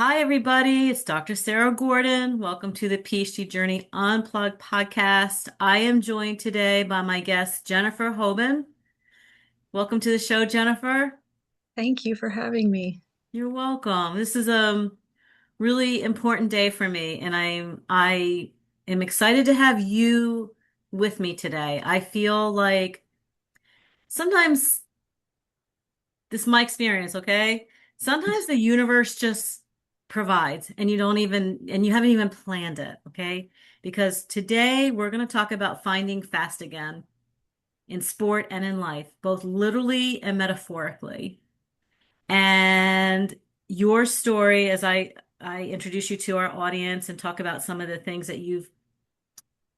Hi, everybody. It's Dr. Sarah Gordon. Welcome to the PhD Journey Unplugged podcast. I am joined today by my guest, Jennifer Hoban. Welcome to the show, Jennifer. Thank you for having me. You're welcome. This is a really important day for me, and I am excited to have you with me today. I feel like sometimes this is my experience, okay? Sometimes the universe just provides and you haven't even planned it, okay? Because today we're going to talk about finding fast again in sport and in life, both literally and metaphorically. And your story, as I introduce you to our audience and talk about some of the things that you've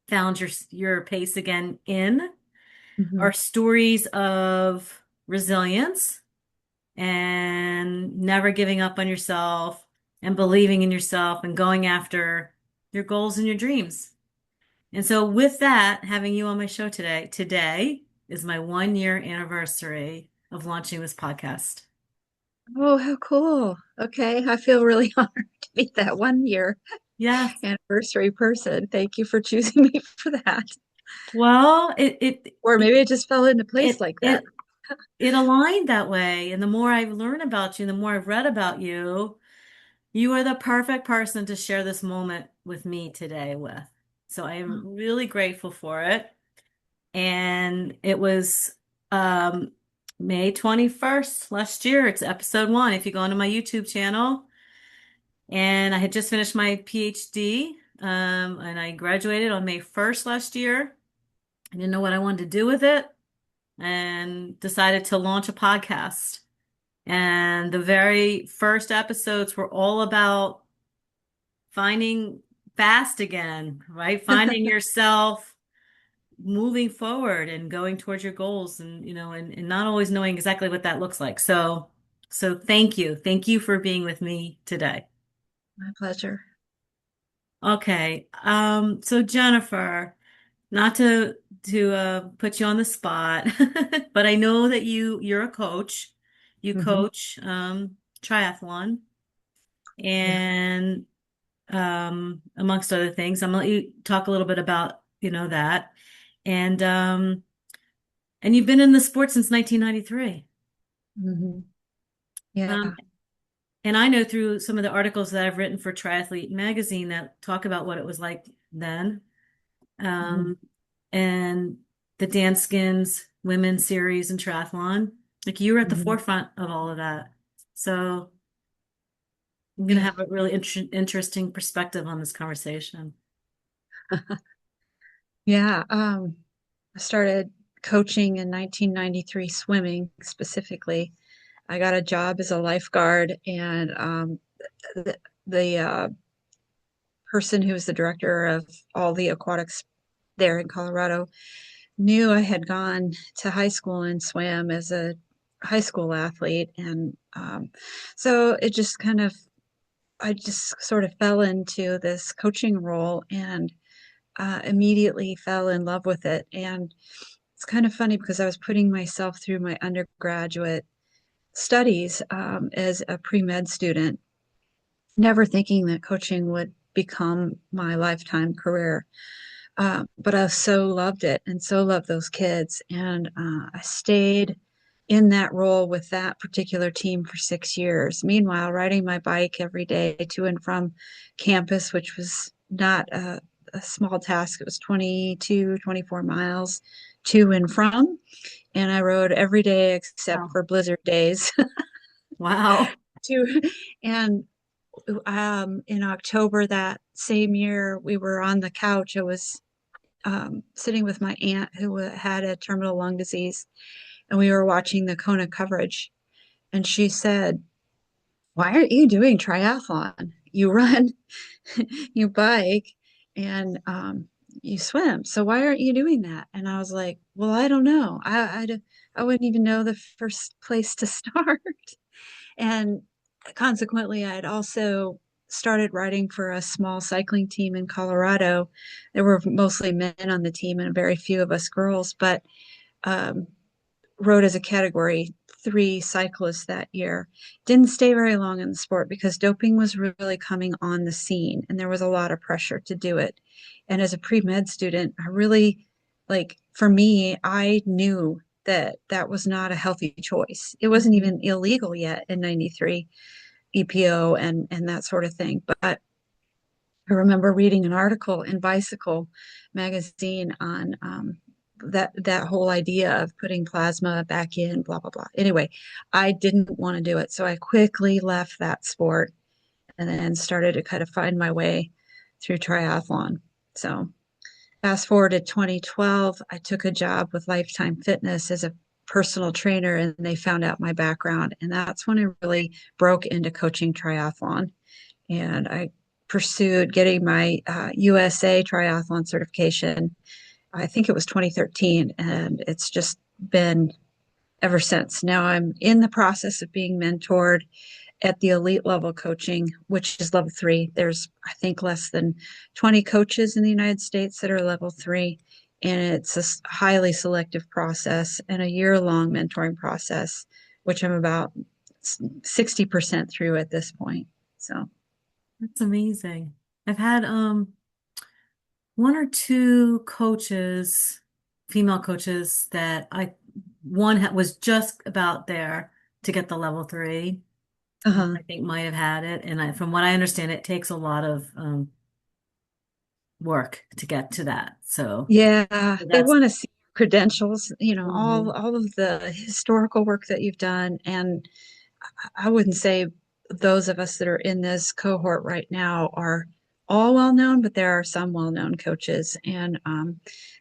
found your pace again in, Mhm. are stories of resilience and never giving up on yourself and believing in yourself and going after your goals and your dreams. And so with that, having you on my show today is my 1 year anniversary of launching this podcast. Oh, how cool. Okay, I feel really honored to be that 1 year Yes. anniversary person. Thank you for choosing me for that. Well, Or maybe it just fell into place it like that. it it aligned that way. And the more I've learned about you, the more I've read about you, you are the perfect person to share this moment with me today with. So I am really grateful for it. And it was um, May 21st last year. It's episode 1 if you go onto my YouTube channel. And I had just finished my PhD, and I graduated on May 1st last year. I didn't know what I wanted to do with it and decided to launch a podcast. And the very first episodes were all about finding fast again, right? Finding yourself, moving forward and going towards your goals and and not always knowing exactly what that looks like. So thank you. Thank you for being with me today. My pleasure. Okay. So Jennifer, not to put you on the spot, but I know that you're a coach. You Hmm. coach triathlon Yeah. and amongst other things. I'm gonna let you talk a little bit about, that. And and you've been in the sport since 1993. Hmm. Um, Yeah. and I know through some of the articles that I've written for Triathlete magazine that talk about what it was like then. Hmm. Um, and the Dan Skins women's series and triathlon. Like you were at the Hmm. forefront of all of that. So I'm going to Yeah. have a really interesting perspective on this conversation. Yeah. I started coaching in 1993, swimming specifically. I got a job as a lifeguard, and the person who was the director of all the aquatics there in Colorado knew I had gone to high school and swam as a high school athlete. And so it just kind of, I just sort of fell into this coaching role and immediately fell in love with it. And it's kind of funny because I was putting myself through my undergraduate studies as a pre-med student, never thinking that coaching would become my lifetime career. But I so loved it and so loved those kids. And I stayed in that role with that particular team for 6 years. Meanwhile, riding my bike every day to and from campus, which was not a small task. It was 22, 24 miles to and from. And I rode every day except Wow. for blizzard days Wow. to, and in October that same year, we were on the couch. I was sitting with my aunt who had a terminal lung disease, and we were watching the Kona coverage. And she said, "Why aren't you doing triathlon? You run, you bike, and you swim. So why aren't you doing that?" And I was like, "Well, I don't know. I wouldn't even know the first place to start." And consequently, I had also started riding for a small cycling team in Colorado. There were mostly men on the team and very few of us girls, but um, rode as a category three cyclists that year. Didn't stay very long in the sport because doping was really coming on the scene and there was a lot of pressure to do it. And as a pre-med student, I really, like, for me, I knew that that was not a healthy choice. It wasn't Mhm. even illegal yet in 93, EPO and that sort of thing. But I remember reading an article in Bicycle magazine on that whole idea of putting plasma back in, blah blah blah. Anyway, I didn't want to do it, so I quickly left that sport and then started to kind of find my way through triathlon. So fast forward to 2012, I took a job with Lifetime Fitness as a personal trainer, and they found out my background, and that's when I really broke into coaching triathlon and I pursued getting my USA triathlon certification. I think it was 2013, and it's just been ever since. Now I'm in the process of being mentored at the elite level coaching, which is level three. There's, I think, less than 20 coaches in the United States that are level three. And it's a highly selective process and a year-long mentoring process, which I'm about 60% through at this point. So, That's amazing. I've had one or two coaches, female coaches that was just about there to get the level three. uh-huh. I think might have had it, and from what I understand, it takes a lot of work to get to that. Yeah, So they that's want to see credentials, mhm. all of the historical work that you've done. And I wouldn't say those of us that are in this cohort right now are all well known, but there are some well known coaches. And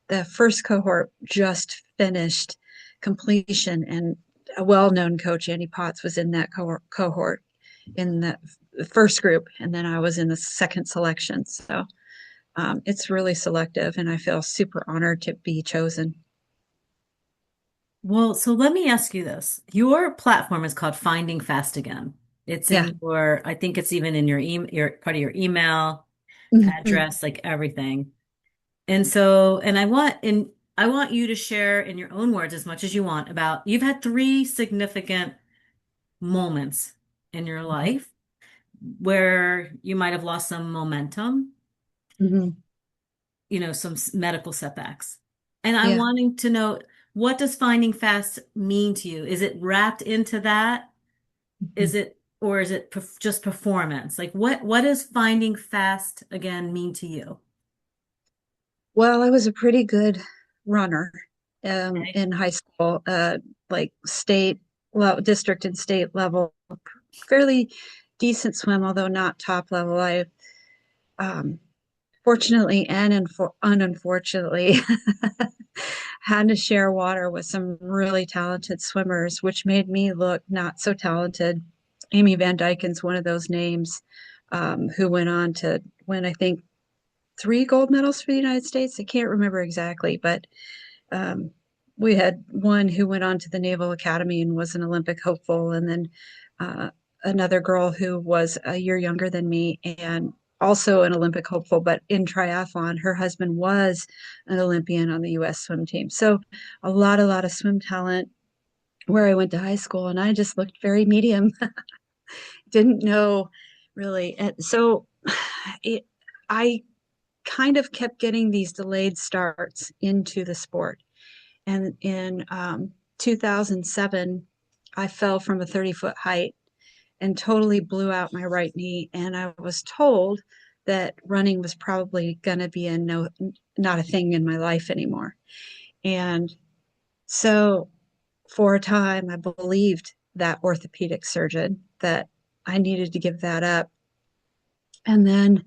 the first cohort just finished completion, and a well known coach, Andy Potts, was in that cohort in the first group. And then I was in the second selection. So it's really selective, and I feel super honored to be chosen. Well, so let me ask you this. Your platform is called Finding Fast Again. It's Yeah. in I think it's even in your email, your part of your email Mhm. address, like everything. And so, I want you to share in your own words as much as you want about you've had three significant moments in your life where you might have lost some momentum, Mhm. some medical setbacks. And I'm Yeah. wanting to know, what does finding fast mean to you? Is it wrapped into that? Mhm. Is it, or is it just performance? Like what does finding fast again mean to you? Well, I was a pretty good runner Okay. in high school, like district and state level, fairly decent swim, although not top level. I um, fortunately and unfortunately had to share water with some really talented swimmers, which made me look not so talented. Amy Van Dyken's one of those names, who went on to win, I think, three gold medals for the United States. I can't remember exactly, but um, we had one who went on to the Naval Academy and was an Olympic hopeful, and then uh, another girl who was a year younger than me and also an Olympic hopeful, but in triathlon, her husband was an Olympian on the U.S. swim team. So a lot of swim talent where I went to high school, and I just looked very medium, didn't know really. And so it, I kind of kept getting these delayed starts into the sport. And in 2007, I fell from a 30-foot height and totally blew out my right knee. And I was told that running was probably going to be not a thing in my life anymore. And so for a time, I believed that orthopedic surgeon that I needed to give that up. And then,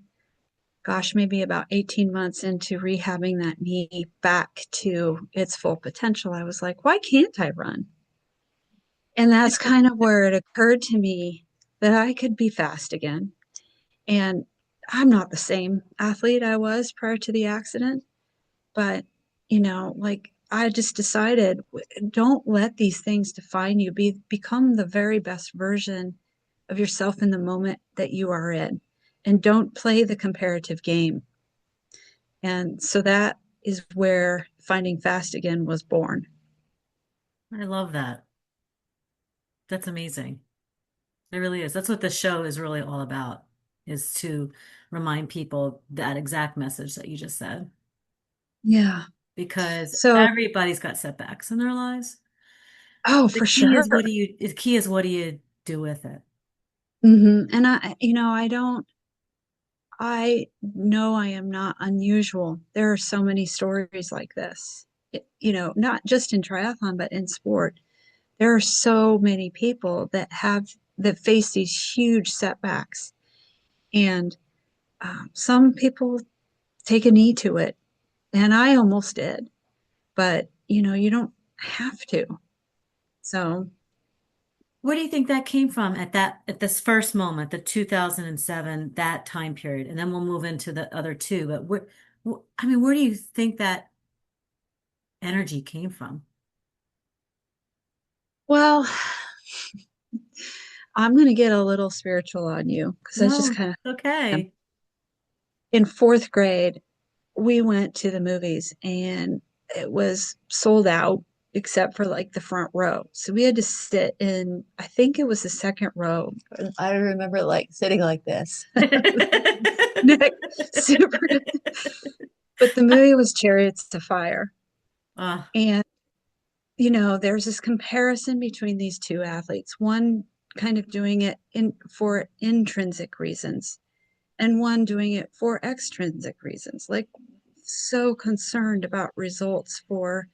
gosh, maybe about 18 months into rehabbing that knee back to its full potential, I was like, why can't I run? And that's kind of where it occurred to me that I could be fast again. And I'm not the same athlete I was prior to the accident, but like I just decided, don't let these things define you. Become the very best version of yourself in the moment that you are in, and don't play the comparative game. And so that is where Finding Fast Again was born. I love that. That's amazing. It really is. That's what the show is really all about, is to remind people that exact message that you just said. Yeah. Because So, everybody's got setbacks in their lives. oh, The for key is sure. what do you do with it? And I know I am not unusual. There are so many stories like this. Not just in triathlon, but in sport. There are so many people that face these huge setbacks, and some people take a knee to it, and I almost did, but you don't have to. So, Where do you think that came from at this first moment, the 2007, that time period? And then we'll move into the other two. But I mean, where do you think that energy came from? well, I'm going to get a little spiritual on you because that's just No, kind of okay. in fourth grade. We went to the movies and it was sold out except for like the front row. So we had to sit in, I think it was the second row. I remember like sitting like this, neck super. But the movie was Chariots of Fire. Uh, And, there's this comparison between these two athletes, one kind of doing it for intrinsic reasons and one doing it for extrinsic reasons, like so concerned about results for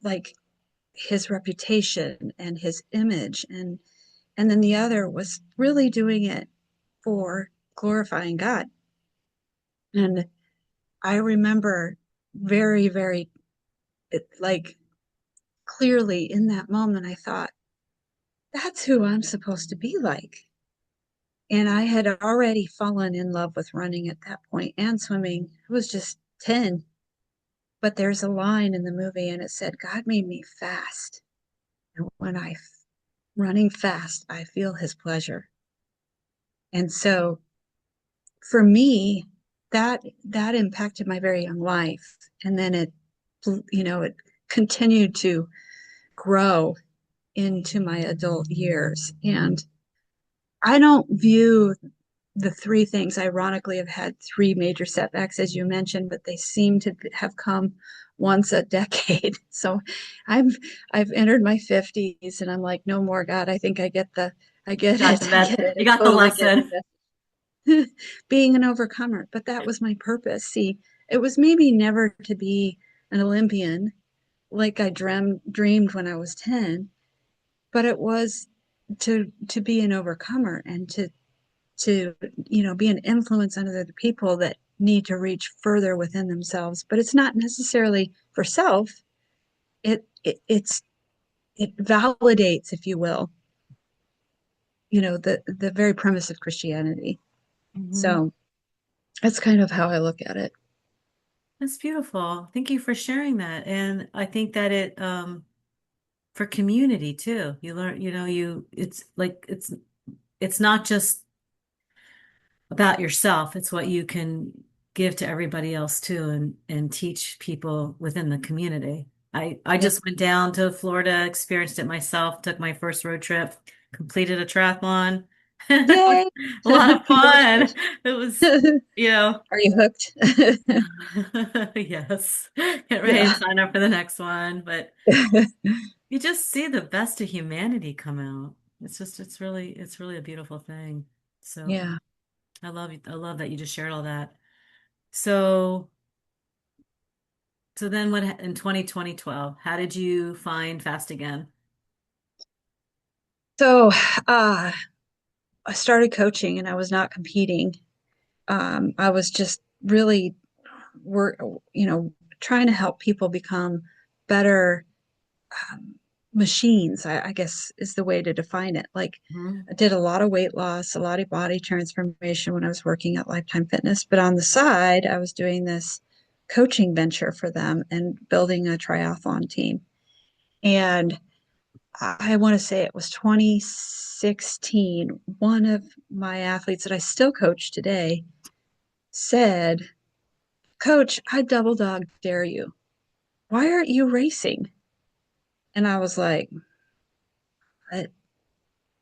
like his reputation and his image, and then the other was really doing it for glorifying God. And I remember very, very like clearly in that moment, I thought, that's who I'm supposed to be like. And I had already fallen in love with running at that point and swimming. I was just 10. But there's a line in the movie and it said, God made me fast. And when I running fast, I feel his pleasure. And so for me, that impacted my very young life. And then it continued to grow into my adult years. And I don't view the three things, ironically, I've had three major setbacks, as you mentioned, but they seem to have come once a decade. So I've I've entered my 50s and I'm like, no more, God. I get got the it. I mess. get it. You I got the totally get lesson. it. Being an overcomer. But that was my purpose. See, it was maybe never to be an Olympian like I dreamed when I was 10, but it was to be an overcomer and to be an influence on other people that need to reach further within themselves, but it's not necessarily for self. It validates, if you will, the very premise of Christianity. Mhm. So that's kind of how I look at it. That's beautiful. Thank you for sharing that. And I think that for community too. You learn, it's like it's not just about yourself. It's what you can give to everybody else too, and teach people within the community. I Yep. just went down to Florida, experienced it myself, took my first road trip, completed a triathlon. It was Yay. a lot of fun. Congratulations. It was, you know, Are you hooked? yes, get ready to Yeah. sign up for the next one. But you just see the best of humanity come out. It's really a beautiful thing. So Yeah. I love you. I love that you just shared all that. So, so then what in 2012, how did you find Fast Again? So I started coaching and I was not competing. I was just really work, trying to help people become better um, machines, I guess is the way to define it. Like Mhm. I did a lot of weight loss, a lot of body transformation when I was working at Lifetime Fitness, but on the side, I was doing this coaching venture for them and building a triathlon team. And I want to say it was 2016. One of my athletes that I still coach today said, Coach, I double dog dare you. Why aren't you racing? And I was like, I,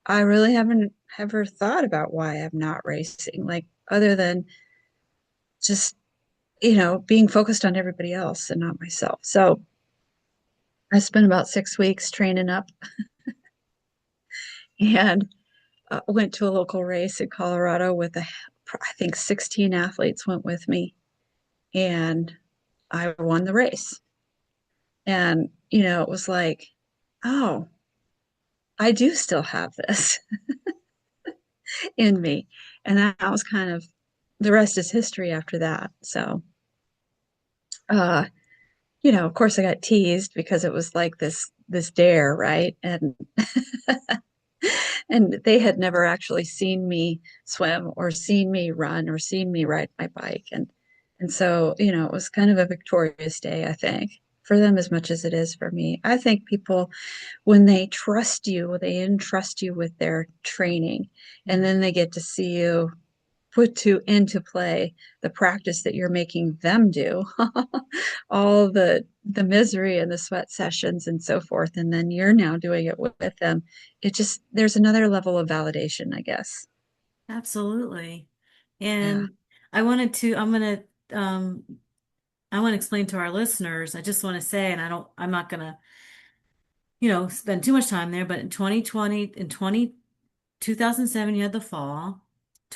I really haven't ever thought about why I'm not racing, like other than just, being focused on everybody else and not myself. So I spent about 6 weeks training up and went to a local race in Colorado with I think 16 athletes went with me, and I won the race. And, it was like, oh, I do still have this in me. And that was kind of the rest is history after that. So, uh, of course I got teased because it was like this dare, right? And they had never actually seen me swim or seen me run or seen me ride my bike. And so, it was kind of a victorious day, I think, for them as much as it is for me. I think people, when they trust you, they entrust you with their training, and then they get to see you put into play the practice that you're making them do, all the misery and the sweat sessions and so forth, and then you're now doing it with them. It just there's another level of validation, I guess. Absolutely. Yeah, And um I want to explain to our listeners, I just want to say, and I'm not gonna, spend too much time there, but in 2020, in 2007, you had the fall.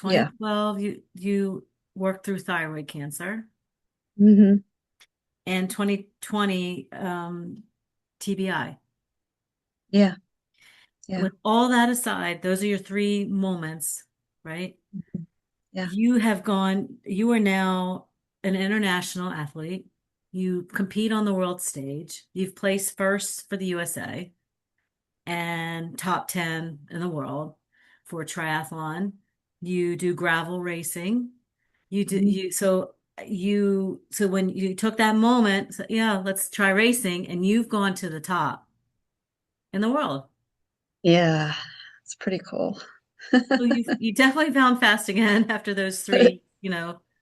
yeah. 2012, you worked through thyroid cancer, Hmm. and 2020, TBI. Yeah, yeah. With all that aside, those are your three moments, right? Yeah. You are now an international athlete. You compete on the world stage. You've placed first for the USA and top 10 in the world for triathlon. You do gravel racing. Mhm. So when you took that moment, so, yeah, let's try racing, and you've gone to the top in the world. Yeah, it's pretty cool. So you definitely found fast again after those three,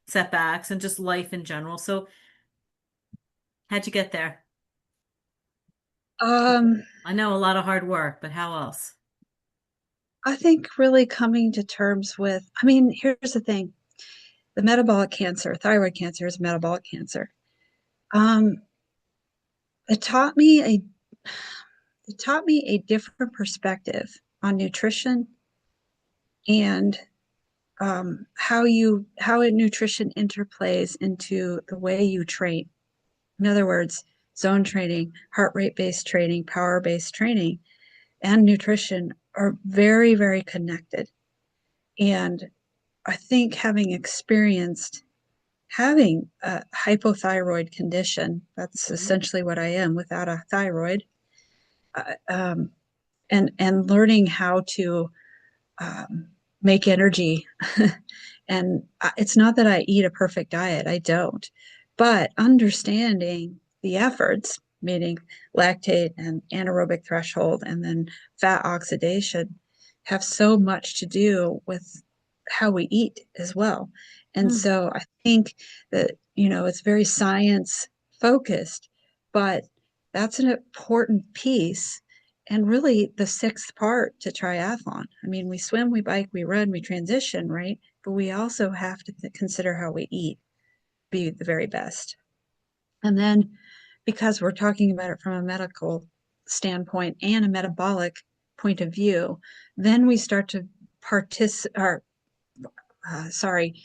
setbacks and just life in general. So how'd you get there? um I know a lot of hard work, but how else? I think really coming to terms with, I mean, here's the thing. The metabolic cancer, thyroid cancer is metabolic cancer. Um, it taught me a it taught me a different perspective on nutrition and how nutrition interplays into the way you train. In other words, zone training, heart rate based training, power based training, and nutrition are very, very connected. And I think having experienced having a hypothyroid condition, that's Mhm. essentially what I am without a thyroid, uh, um, and learning how to make energy. And it's not that I eat a perfect diet, I don't, but understanding the efforts, meaning lactate and anaerobic threshold, and then fat oxidation, have so much to do with how we eat as well. And Hmm. so I think that, it's very science focused, but that's an important piece and really the sixth part to triathlon. I mean, we swim, we bike, we run, we transition, right? But we also have to consider how we eat, be the very best. And then because we're talking about it from a medical standpoint and a metabolic point of view, then we start to participate, or sorry,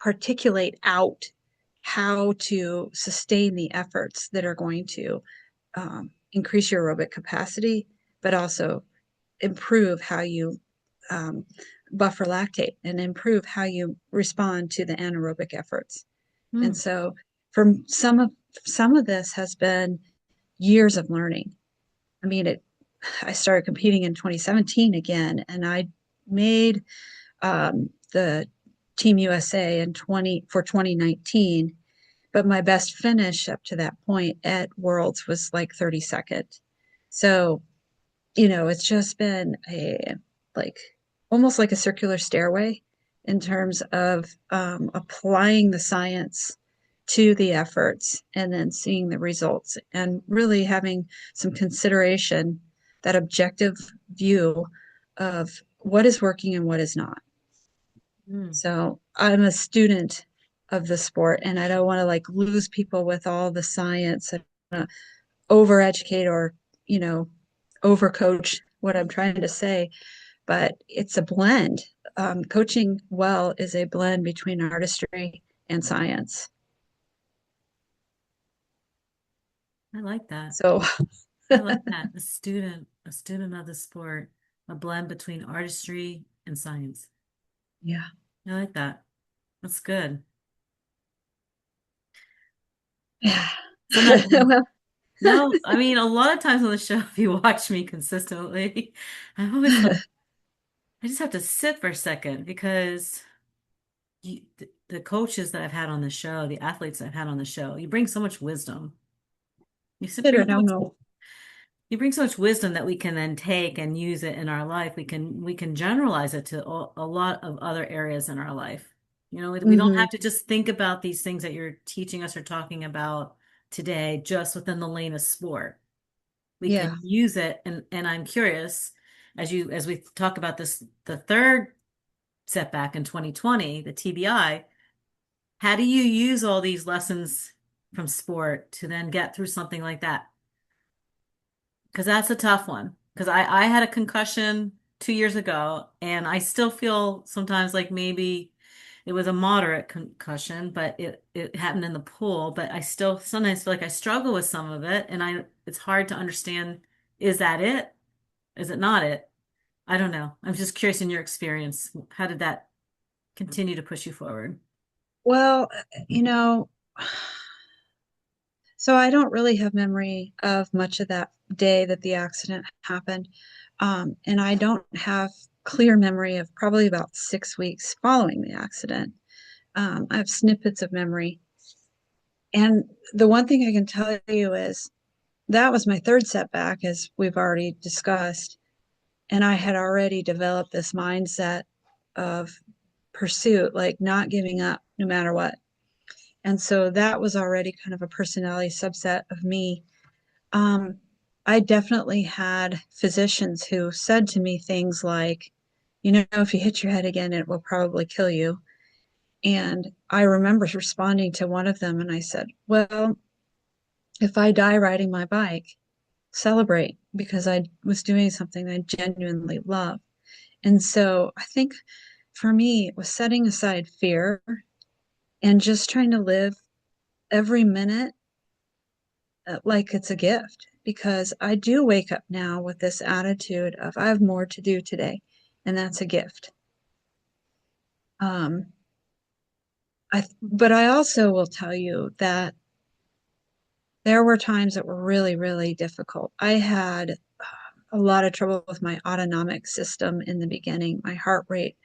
particulate out how to sustain the efforts that are going to increase your aerobic capacity, but also improve how you um, buffer lactate and improve how you respond to the anaerobic efforts. And Hmm. so, from some of this has been years of learning. I mean, I started competing in 2017 again, and I made the Team USA in 2019. But my best finish up to that point at Worlds was like 32nd. So it's just been a like almost like a circular stairway in terms of applying the science to the efforts and then seeing the results and really having some consideration that objective view of what is working and what is not. Mm. So I'm a student of the sport, and I don't want to like lose people with all the science and overeducate or, you know, overcoach what I'm trying to say, but it's a blend. Coaching well is a blend between artistry and science. I like that. So, I like that. A student of the sport, a blend between artistry and science. yeah. I like that. That's good. Yeah. Sometimes, Well, no, I mean, a lot of times on the show, if you watch me consistently, I'm always like, I just have to sit for a second because the coaches that I've had on the show, the athletes I've had on the show, you bring so much wisdom. fit Bring or so no, much no. You bring so much wisdom that we can then take and use it in our life. We can generalize it to a lot of other areas in our life. We don't Hmm. have to just think about these things that you're teaching us or talking about today just within the lane of sport. We can Yeah. use it, and I'm curious, as we talk about this, the third setback in 2020, the TBI, how do you use all these lessons from sport to then get through something like that? Because that's a tough one. Because I had a concussion 2 years ago, and I still feel sometimes like maybe it was a moderate concussion, but it happened in the pool. But I still sometimes feel like I struggle with some of it, and it's hard to understand, is that it? Is it not it? I don't know. I'm just curious in your experience, how did that continue to push you forward? Well, you know, so I don't really have memory of much of that day that the accident happened. And I don't have clear memory of probably about 6 weeks following the accident. I have snippets of memory. And the one thing I can tell you is that was my third setback, as we've already discussed. And I had already developed this mindset of pursuit, like not giving up no matter what. And so that was already kind of a personality subset of me. Um, I definitely had physicians who said to me things like, if you hit your head again, it will probably kill you. And I remember responding to one of them and I said, well, if I die riding my bike, celebrate because I was doing something I genuinely love. And so I think for me, it was setting aside fear and just trying to live every minute like it's a gift because I do wake up now with this attitude of I have more to do today, and that's a gift. Um, but I also will tell you that there were times that were really, really difficult. I had a lot of trouble with my autonomic system in the beginning. My heart rate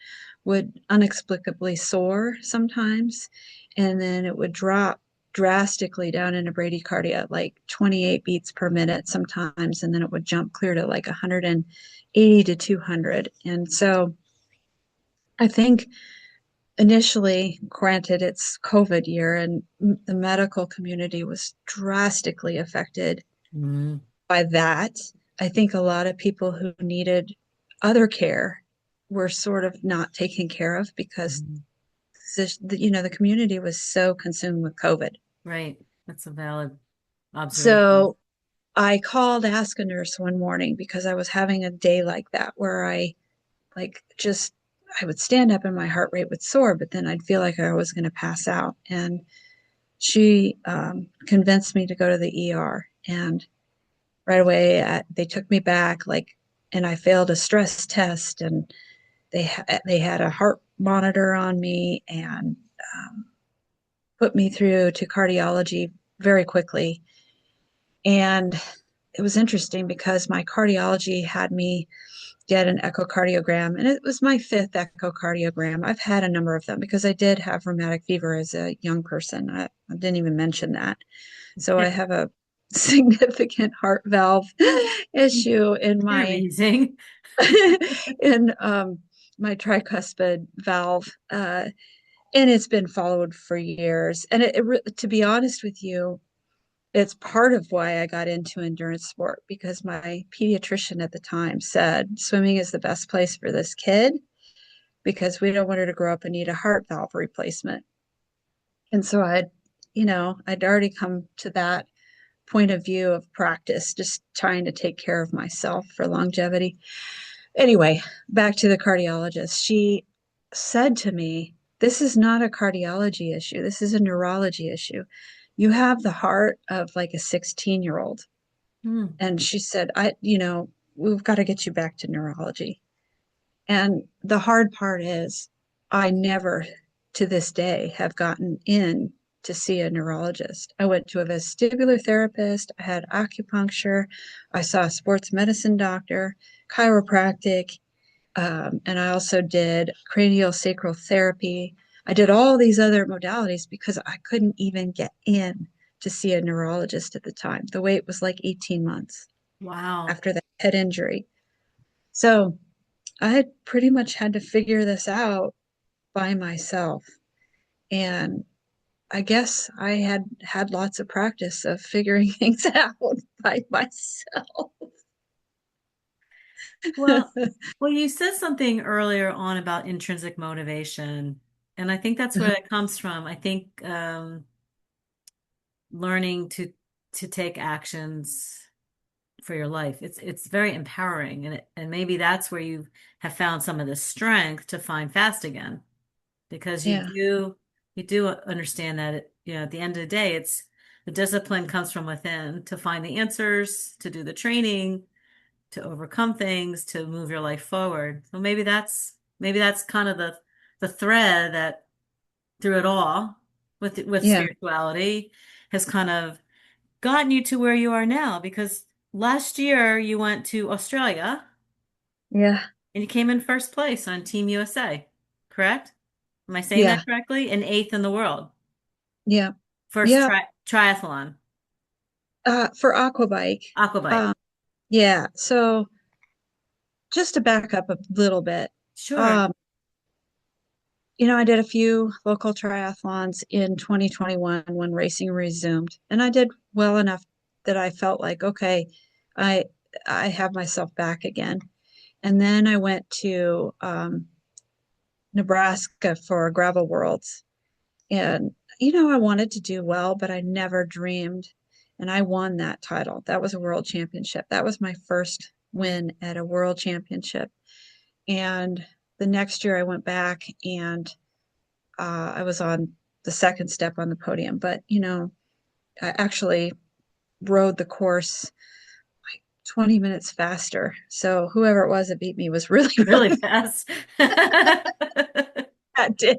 would inexplicably soar sometimes, and then it would drop drastically down into bradycardia, like 28 beats per minute sometimes, and then it would jump clear to like 180 to 200. And so I think initially, granted, it's COVID year, and the medical community was drastically affected Mm-hmm. by that. I think a lot of people who needed other care were sort of not taken care of because the community was so consumed with COVID. Right. That's a valid observation. So I called Ask a Nurse one morning because I was having a day like that where I like just I would stand up and my heart rate would soar, but then I'd feel like I was going to pass out. And she convinced me to go to the ER. And right away, they took me back, and I failed a stress test, and they had a heart monitor on me and put me through to cardiology very quickly. And it was interesting because my cardiology had me get an echocardiogram, and it was my fifth echocardiogram. I've had a number of them because I did have rheumatic fever as a young person. I didn't even mention that. So I have a significant heart valve issue in You're my amazing. in my tricuspid valve, and it's been followed for years. And to be honest with you, it's part of why I got into endurance sport because my pediatrician at the time said swimming is the best place for this kid because we don't want her to grow up and need a heart valve replacement. And so I'd already come to that point of view of practice, just trying to take care of myself for longevity. Anyway, back to the cardiologist. She said to me, "This is not a cardiology issue. This is a neurology issue. You have the heart of like a 16-year-old." Hmm. And she said, we've got to get you back to neurology. And the hard part is, I never to this day have gotten in to see a neurologist. I went to a vestibular therapist, I had acupuncture, I saw a sports medicine doctor, chiropractic, and I also did cranial sacral therapy. I did all these other modalities because I couldn't even get in to see a neurologist at the time. The wait was like 18 months Wow. after that head injury. So I had pretty much had to figure this out by myself. And I guess I had had lots of practice of figuring things out by myself. Well, well, you said something earlier on about intrinsic motivation, and I think that's where it comes from. I think learning to take actions for your life. It's very empowering, and maybe that's where you have found some of the strength to find fast again, because Yeah, you do understand that at the end of the day, it's the discipline comes from within to find the answers, to do the training, to overcome things, to move your life forward. So maybe that's kind of the thread that through it all with yeah, spirituality has kind of gotten you to where you are now, because last year you went to Australia yeah, and you came in first place on Team USA, correct? Am I saying yeah, that correctly? And eighth in the world. yeah, First yeah. triathlon, For aquabike, aquabike. um, yeah. So just to back up a little bit, Sure. um, I did a few local triathlons in 2021 when racing resumed, and I did well enough that I felt like, okay, I I have myself back again. And then I went to Nebraska for Gravel Worlds, and I wanted to do well, but I never dreamed. And I won that title. That was a world championship. That was my first win at a world championship. And the next year I went back and I was on the second step on the podium. But, I actually rode the course 20 minutes faster. So whoever it was that beat me was really, Really really fast. that day.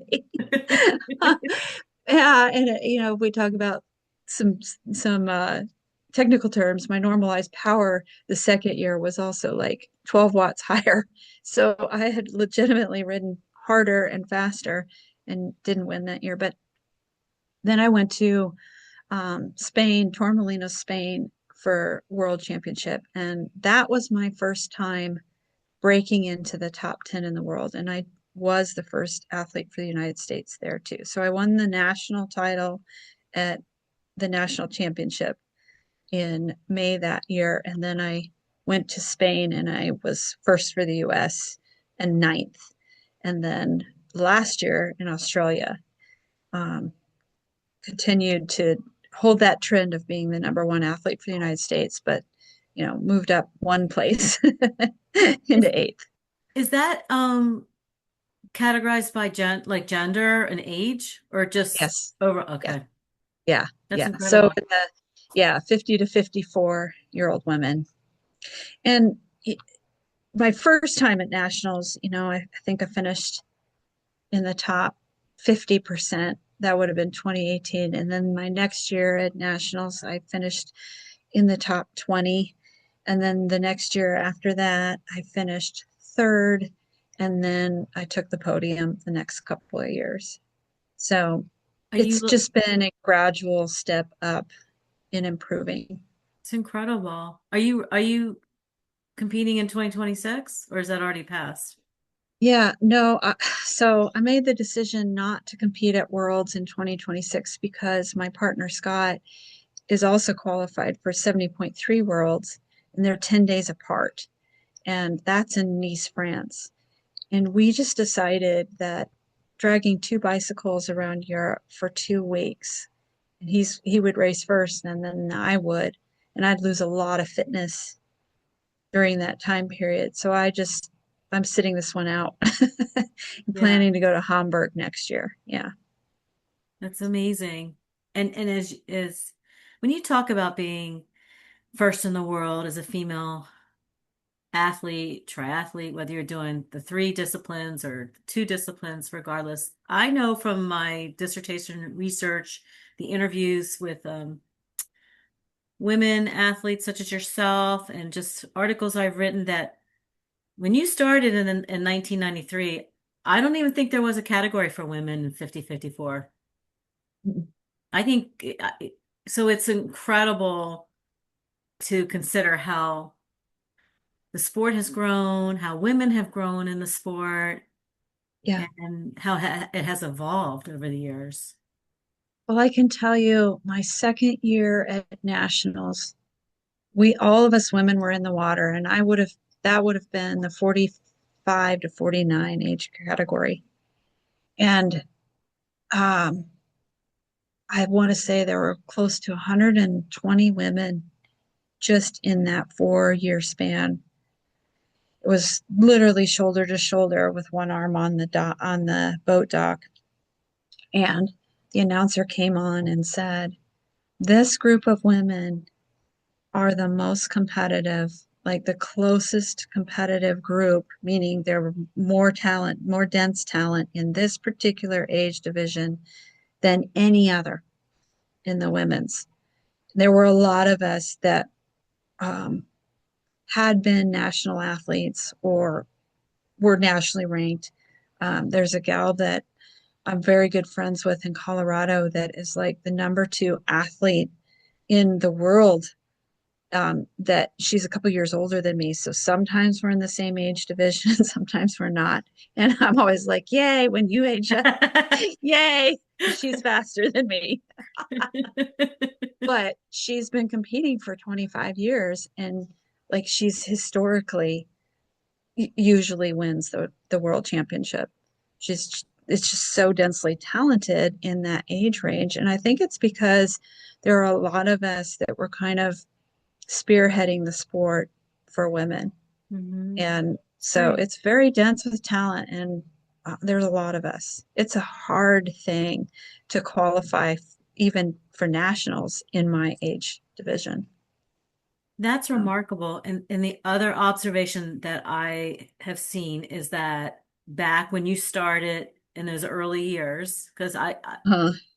Yeah, and we talk about some some technical terms. My normalized power the second year was also like 12 watts higher. So I had legitimately ridden harder and faster and didn't win that year. But then I went to Spain, Torremolinos, Spain for World Championship, and that was my first time breaking into the top 10 in the world. And I was the first athlete for the United States there too. So I won the national title at the national championship in May that year. And then I went to Spain and I was first for the US and ninth. And then last year in Australia, um, continued to hold that trend of being the number one athlete for the United States, but moved up one place Is into eighth. is that categorized by gender and age, or just Yes. over? Yes. Okay. Yeah, That's yeah. So incredible. yeah, 50 to 54-year-old women. And my first time at nationals, I think I finished in the top 50%. That would have been 2018. And then my next year at nationals, I finished in the top 20. And then the next year after that, I finished third. And then I took the podium the next couple of years. So Are it's you just been a gradual step up in improving. It's incredible. Are you competing in 2026, or is that already passed? Yeah, no. So I made the decision not to compete at Worlds in 2026 because my partner Scott is also qualified for 70.3 Worlds, and they're 10 days apart. And that's in Nice, France. And we just decided that dragging two bicycles around Europe for 2 weeks, and he would race first, and then I would, and I'd lose a lot of fitness during that time period. So I'm sitting this one out. I'm Yeah, planning to go to Hamburg next year. Yeah. that's amazing. And as when you talk about being first in the world as a female athlete, triathlete, whether you're doing the three disciplines or two disciplines, regardless, I know from my dissertation research, the interviews with women athletes such as yourself, and just articles I've written that when you started in 1993, I don't even think there was a category for women in 50-54. I think so. It's incredible to consider how the sport has grown, how women have grown in the sport, Yeah. and how it has evolved over the years. Well, I can tell you my second year at nationals, we all of us women were in the water, and that would have been the 45 to 49 age category. And um, I want to say there were close to 120 women just in that 4 year span. It was literally shoulder to shoulder with one arm on on the boat dock. And the announcer came on and said, "This group of women are the most competitive, like the closest competitive group, meaning there were more talent, more dense talent in this particular age division than any other in the women's." There were a lot of us that um, had been national athletes or were nationally ranked. There's a gal that I'm very good friends with in Colorado that is like the number two athlete in the world. That she's a couple years older than me. So sometimes we're in the same age division, sometimes we're not. And I'm always like, yay, when you age up, yay, because she's faster than me. But she's been competing for 25 years and like she's historically usually wins the world championship. She's it's just so densely talented in that age range. And I think it's because there are a lot of us that were kind of spearheading the sport for women. Hmm. And so Right. it's very dense with talent, and there's a lot of us. It's a hard thing to qualify even for nationals in my age division. That's So, remarkable. And the other observation that I have seen is that back when you started in those early years, because uh,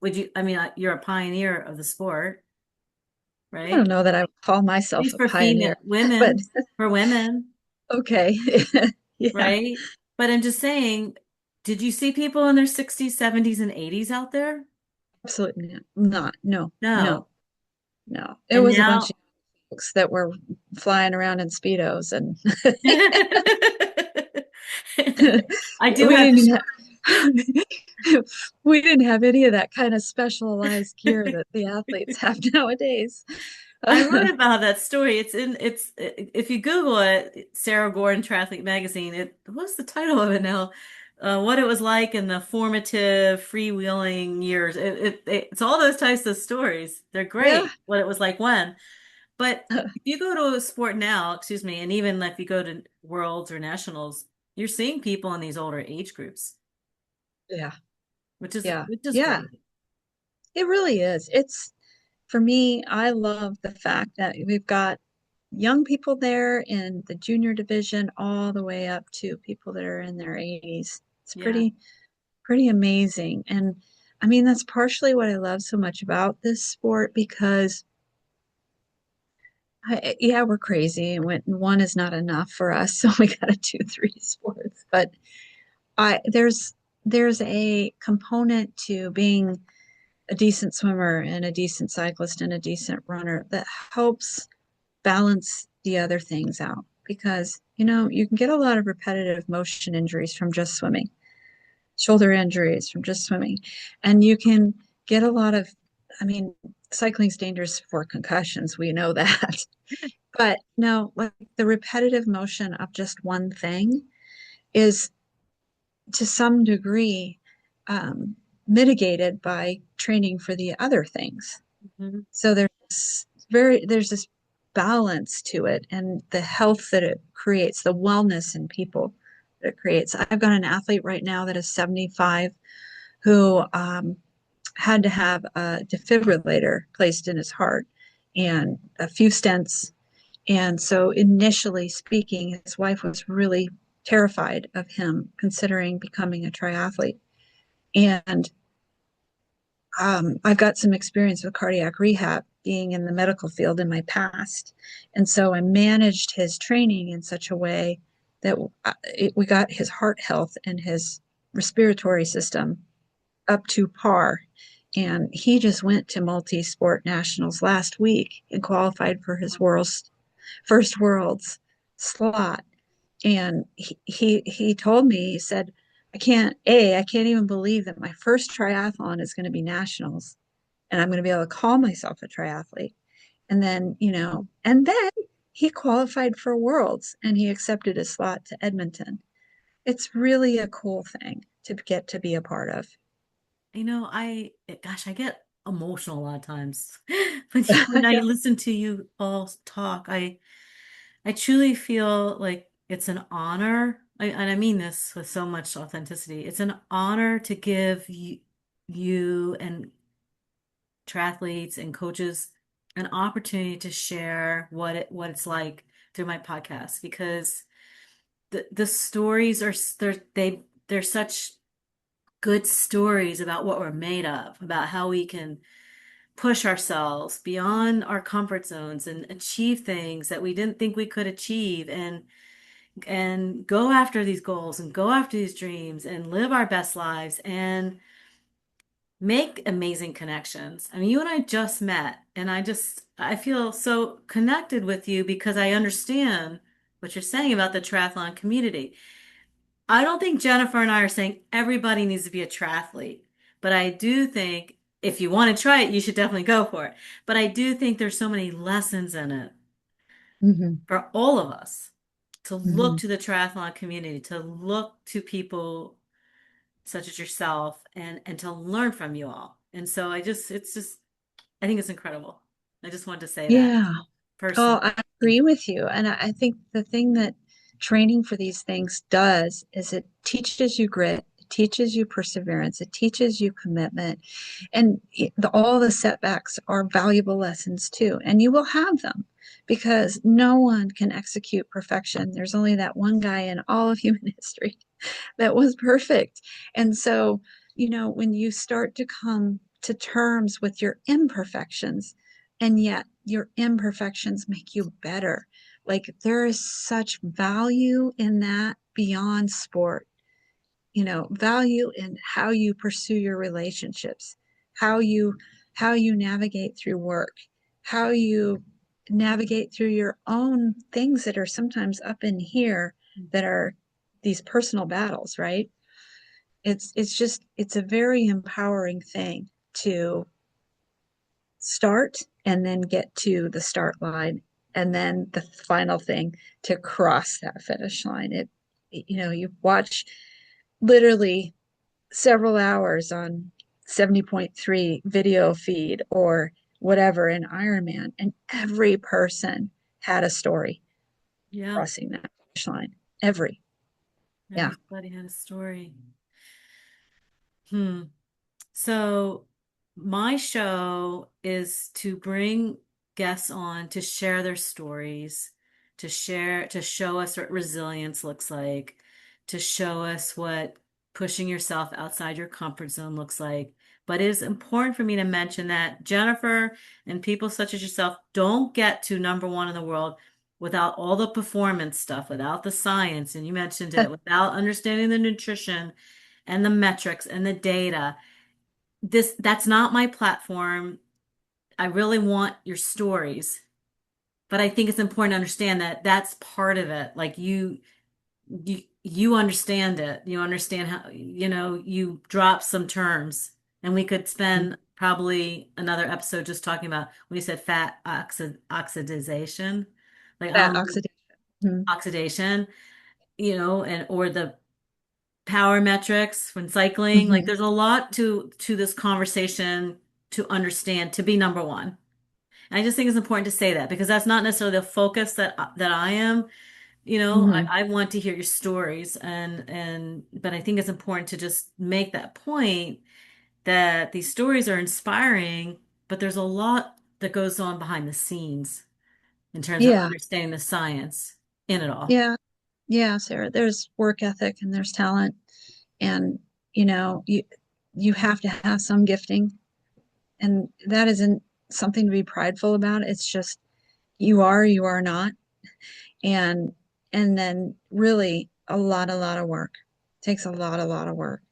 would you, I mean, you're a pioneer of the sport, I right? don't know that I would call At myself least a for female pioneer, but women, for women, okay. Yeah, right? But I'm just saying, did you see people in their 60s, 70s, and 80s out there? absolutely not. No, no, No. no. It And was a bunch of now, folks that were flying around in Speedos and I do we have to. didn't we didn't have any of that kind of specialized gear that the athletes have nowadays. I wrote about that story. If you Google it, Sarah Gordon Triathlete Magazine, what's the title of it now? What it was like in the formative freewheeling years. It's all those types of stories. They're Yeah, great. What it was like when. But if you go to a sport now, excuse me, and even if you go to worlds or nationals, you're seeing people in these older age groups, yeah, which is yeah, which is yeah. great. It really is. It's for me, I love the fact that we've got young people there in the junior division all the way up to people that are in their 80s. It's Yeah. pretty amazing. And I mean, that's partially what I love so much about this sport because yeah, we're crazy. And one is not enough for us, so we got to do three sports. But I there's a component to being a decent swimmer and a decent cyclist and a decent runner that helps balance the other things out because you can get a lot of repetitive motion injuries from just swimming, shoulder injuries from just swimming, and you can get a lot of, I mean, cycling's dangerous for concussions. We know that. But no, like the repetitive motion of just one thing is to some degree um, mitigated by training for the other things. Mhm. So there's this balance to it and the health that it creates, the wellness in people that it creates. I've got an athlete right now that is 75 who had to have a defibrillator placed in his heart and a few stents. And so, initially speaking, his wife was really terrified of him considering becoming a triathlete. And I've got some experience with cardiac rehab being in the medical field in my past. And so I managed his training in such a way that we got his heart health and his respiratory system up to par. And he just went to multi-sport nationals last week and qualified for his first world's slot. And he told me, he said, I can't even believe that my first triathlon is going to be nationals and I'm going to be able to call myself a triathlete. And then, and then he qualified for worlds and he accepted a slot to Edmonton. It's really a cool thing to get to be a part of. Gosh, I get emotional a lot of times when I listen to you all talk. I truly feel like it's an honor, and I mean this with so much authenticity. It's an honor to give you and triathletes and coaches an opportunity to share what it's like through my podcast because the stories are they're such good stories about what we're made of, about how we can push ourselves beyond our comfort zones and achieve things that we didn't think we could achieve and go after these goals and go after these dreams and live our best lives and make amazing connections. I mean, you and I just met, and I feel so connected with you because I understand what you're saying about the triathlon community. I don't think Jennifer and I are saying everybody needs to be a triathlete, but I do think if you want to try it, you should definitely go for it. But I do think there's so many lessons in it Mm-hmm. for all of us to look Mm-hmm. to the triathlon community, to look to people such as yourself and to learn from you all. And so it's just I think it's incredible. I just wanted to say that Yeah. Oh, personally. I agree with you. And I think the thing that training for these things does is it teaches you grit, it teaches you perseverance, it teaches you commitment. And all the setbacks are valuable lessons too. And you will have them because no one can execute perfection. There's only that one guy in all of human history that was perfect. And so, when you start to come to terms with your imperfections, and yet your imperfections make you better, like there is such value in that beyond sport, value in how you pursue your relationships, how you how you navigate through work, how you navigate through your own things that are sometimes up in here that are these personal battles, right? It's a very empowering thing to start and then get to the start line and then the final thing to cross that finish line. You watch literally several hours on 70.3 video feed or whatever in Ironman, and every person had a story Yeah, crossing that finish line. Every, yeah. everybody had a story. Hmm. So my show is to bring guests on to share their stories, to show us what resilience looks like, to show us what pushing yourself outside your comfort zone looks like. But it is important for me to mention that Jennifer and people such as yourself don't get to number one in the world without all the performance stuff, without the science, and you mentioned it, without understanding the nutrition and the metrics and the data. That's not my platform. I really want your stories, but I think it's important to understand that that's part of it. Like you understand it. You understand how, you drop some terms and we could spend probably another episode just talking about when you said oxidization, like Fat oxidation. Mhm. oxidation, and or the power metrics when cycling. Like Mhm. there's a lot to this conversation to understand to be number one. And I just think it's important to say that because that's not necessarily the focus that I am. Mhm. I want to hear your stories but I think it's important to just make that point that these stories are inspiring, but there's a lot that goes on behind the scenes in terms of Yeah. understanding the science in it all. Yeah. Yeah, Sarah. There's work ethic and there's talent, and you know, you have to have some gifting, and that isn't something to be prideful about. It's just you are not, and then really a lot of work. Takes a lot of work.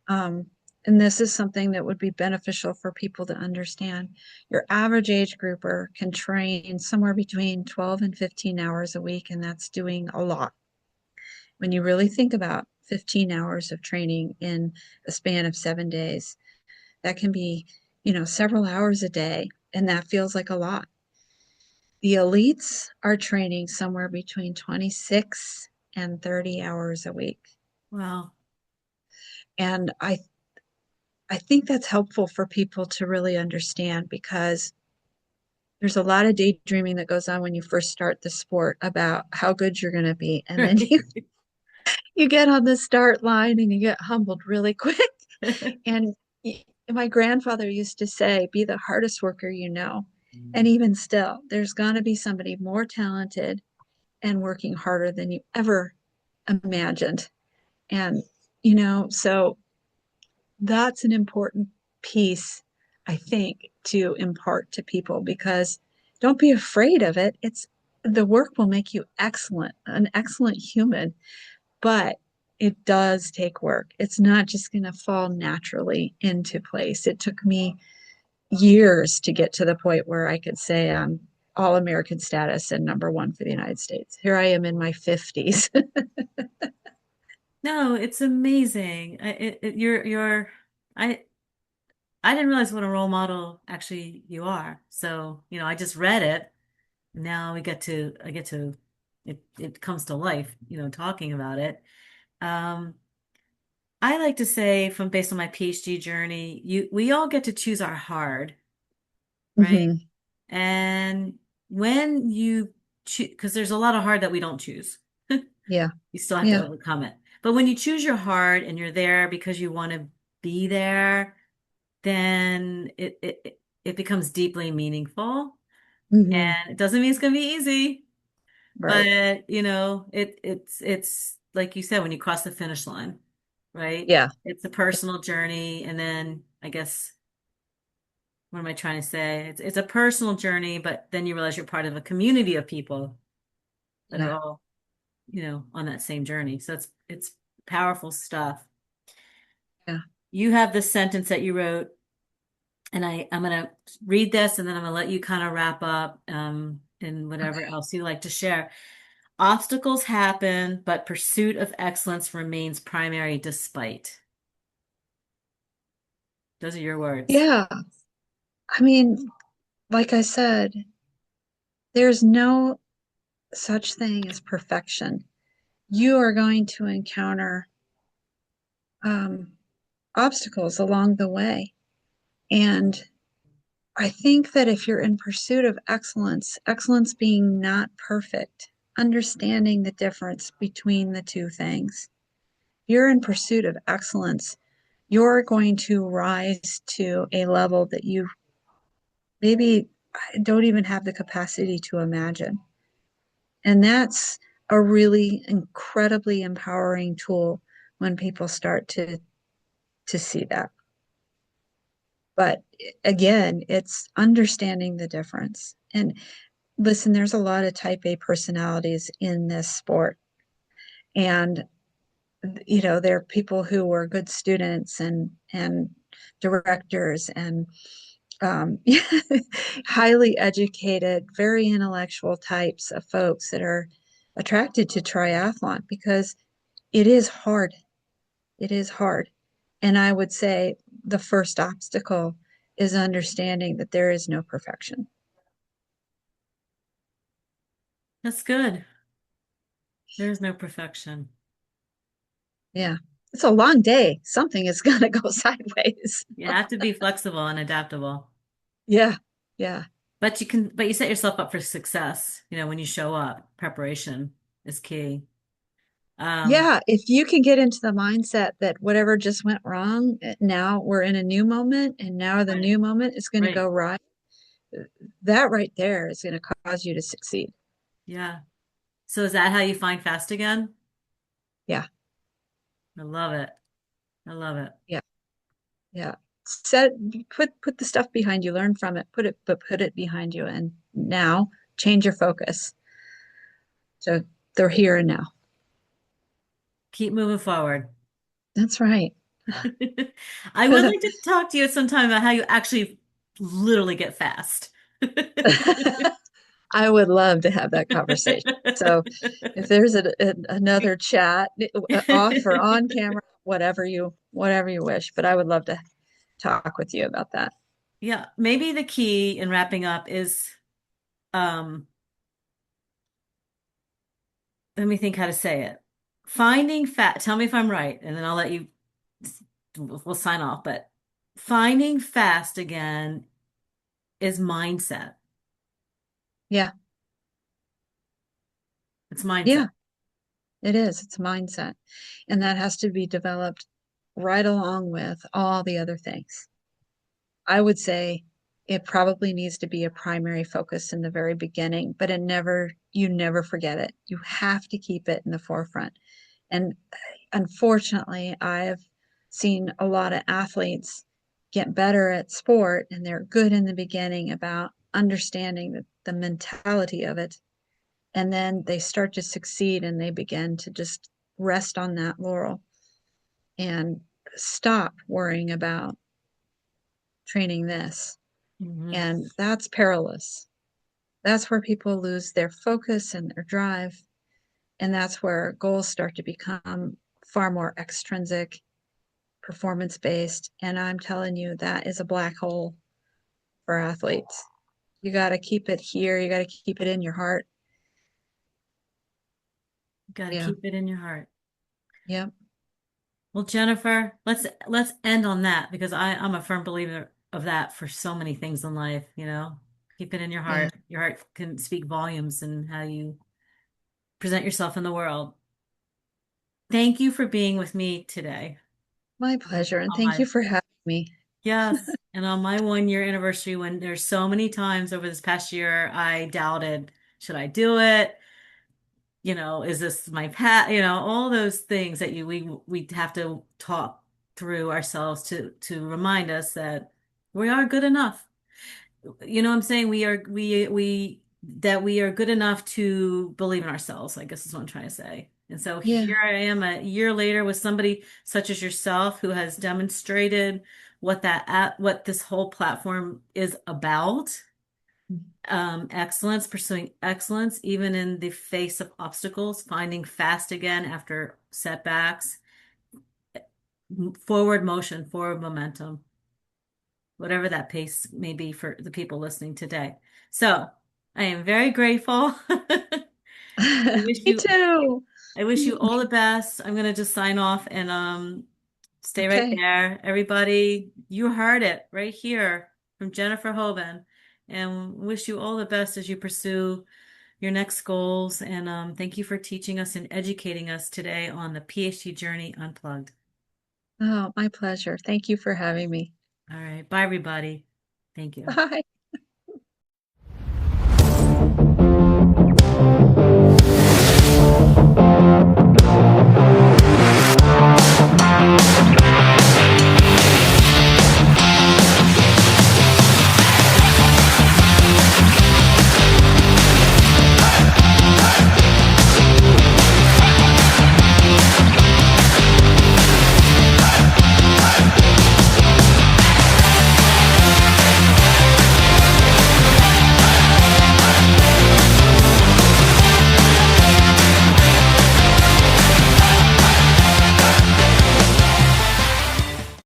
Um, and this is something that would be beneficial for people to understand. Your average age grouper can train somewhere between 12 and 15 hours a week, and that's doing a lot. When you really think about 15 hours of training in a span of 7 days, that can be, several hours a day, and that feels like a lot. The elites are training somewhere between 26 and 30 hours a week. Wow. And I think that's helpful for people to really understand because there's a lot of daydreaming that goes on when you first start the sport about how good you're going to be. And then Right. you get on the start line and you get humbled really quick. And my grandfather used to say, be the hardest worker you know. And even still, there's going to be somebody more talented and working harder than you ever imagined. And, so that's an important piece, I think, to impart to people because don't be afraid of it. It's the work will make you excellent, an excellent human, but it does take work. It's not just going to fall naturally into place. It took me years to get to the point where I could say I'm all American status and number one for the United States. Here I am in my 50s. No, it's amazing. I I didn't realize what a role model actually you are. So, I just read it. Now I get to it comes to life, talking about it. Um, I like to say from based on my PhD journey, we all get to choose our hard, right? Hmm. And when you choose, because there's a lot of hard that we don't choose. Yeah. You still have to Yeah. overcome it. But when you choose your hard and you're there because you want to be there, then it becomes deeply meaningful. Hmm. And it doesn't mean it's going to be easy, Right. but it's like you said when you cross the finish line, right? Yeah. It's a personal journey, and then I guess what am I trying to say? It's a personal journey, but then you realize you're part of a community of people that are Yeah. all, on that same journey. So it's powerful stuff. Yeah. You have this sentence that you wrote, and I'm gonna read this, and then I'm gonna let you kind of wrap up, and whatever Okay. else you like to share. Obstacles happen, but pursuit of excellence remains primary despite. Those are your words. Yeah. I mean, like I said, there's no such thing as perfection. You are going to encounter um, obstacles along the way. And I think that if you're in pursuit of excellence, excellence being not perfect, understanding the difference between the two things, you're in pursuit of excellence, you're going to rise to a level that you maybe don't even have the capacity to imagine. And that's a really incredibly empowering tool when people start to see that. But again, it's understanding the difference. And listen, there's a lot of type A personalities in this sport. And there are people who were good students and directors and um, highly educated, very intellectual types of folks that are attracted to triathlon because it is hard. It is hard. And I would say the first obstacle is understanding that there is no perfection. That's good. There's no perfection. Yeah. It's a long day. Something is going to go sideways. You have to be flexible and adaptable. Yeah. Yeah. But you set yourself up for success, when you show up. Preparation is key. Um, Yeah. If you can get into the mindset that whatever just went wrong, now we're in a new moment and now the right, new moment is going to go right. right, that right there is going to cause you to succeed. Yeah. So is that how you find fast again? Yeah. I love it. I love it. Yeah. Yeah. Set put the stuff behind you, learn from it, put it behind you, and now change your focus. So they're here and now. Keep moving forward. That's right. I would like to talk to you sometime about how you actually literally get fast. I would love to have that conversation. So if there's another chat off or on camera, whatever you wish, but I would love to talk with you about that. Yeah, maybe the key in wrapping up is um let me think how to say it. Finding fat, tell me if I'm right, and then I'll let you we'll sign off, but finding fast again is mindset. Yeah. It's mindset. Yeah, it is. It's mindset. And that has to be developed right along with all the other things. I would say it probably needs to be a primary focus in the very beginning, but you never forget it. You have to keep it in the forefront. And unfortunately, I've seen a lot of athletes get better at sport and they're good in the beginning about understanding the mentality of it. And then they start to succeed and they begin to just rest on that laurel and stop worrying about training this. Hmm. And that's perilous. That's where people lose their focus and their drive. And that's where goals start to become far more extrinsic, performance based. And I'm telling you, that is a black hole for athletes. You got to keep it here. You got to keep it in your heart. Got to Yeah. keep it in your heart. Yep. Well, Jennifer, let's end on that because I'm a firm believer of that for so many things in life. Keep it in your Yeah. heart. Your heart can speak volumes in how you present yourself in the world. Thank you for being with me today. My pleasure. And On thank my you for having me. Yes, and on my 1 year anniversary, when there's so many times over this past year, I doubted, should I do it? Is this my path? All those things that we have to talk through ourselves to remind us that we are good enough. You know what I'm saying? We that we are good enough to believe in ourselves, I guess is what I'm trying to say. And so Yeah. here I am a year later with somebody such as yourself who has demonstrated what this whole platform is about. Excellence, pursuing excellence, even in the face of obstacles, finding fast again after setbacks, forward motion, forward momentum, whatever that pace may be for the people listening today. So I am very grateful. I wish Me you too. I wish you Me- all the best. I'm gonna just sign off and stay right Okay. there. Everybody, you heard it right here from Jennifer Hoban. And wish you all the best as you pursue your next goals. And thank you for teaching us and educating us today on the PhD Journey Unplugged. Oh, my pleasure. Thank you for having me. All right. Bye, everybody. Thank you. Bye.